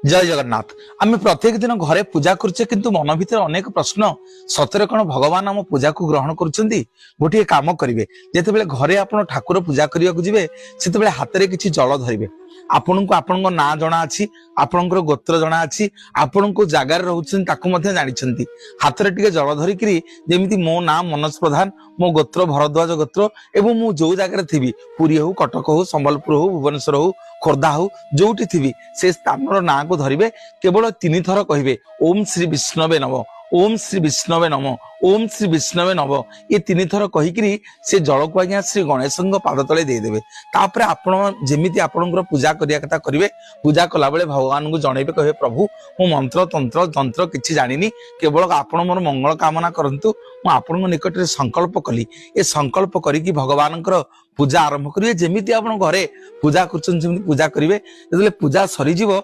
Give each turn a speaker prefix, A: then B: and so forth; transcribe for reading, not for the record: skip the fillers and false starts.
A: जय जगन्नाथ। आम प्रत्येक दिन घरे पूजा करुचे किंतु मन भीतर अनेक प्रश्न सतरे कौन भगवान आम पूजा को ग्रहण करुछंती। गोटे काम करिवे जेतेबेले घरे आपण ठाकुर पूजा करिया जिवे सेतेबेले हातरे किछि जल धरिवे। आपनको आपनको ना जणा अछि, आपनकर गोत्र जणा अछि, आपनको जागार रहउछन ताकू मध्ये जानिछंती। हातरे टिके जल धरिकरी जेमिति मो नाम मनोज प्रधान, मो गोत्र भरद्वाज गोत्र एवं मु जो जागार थिबी पुरी हो, कटक हो, संबलपुर हो, भुवनेश्वर हो, खोर्धा हो, जोठी थिबी से स्थानर ना को धरिवे। केवल 3 थर कहिवे ओम श्री विष्णवे नमः, ओम श्री विष्णवे नमः, ओम श्री विष्णवे नमः। ये 3 थर कहिकरी से जल को आज्ञा श्री गणेश पाद तले दे देबे। तापर आपण जेमिति आपनकर पूजा करिया कथा करिवे। पूजा कला बेले भगवान को जणैबे, कहे प्रभु मो मंत्र तंत्र तंत्र किछि जानिनी, केवल आपण मोर मंगल कामना करंतु। मु आपन निकट रे संकल्प कली। ए संकल्प करिकि भगवानकर पूजा आरंभ करिवे। जेमिति आपण घरे पूजा करछन सेमिति पूजा करिवे। जेतले पूजा सरी जीवो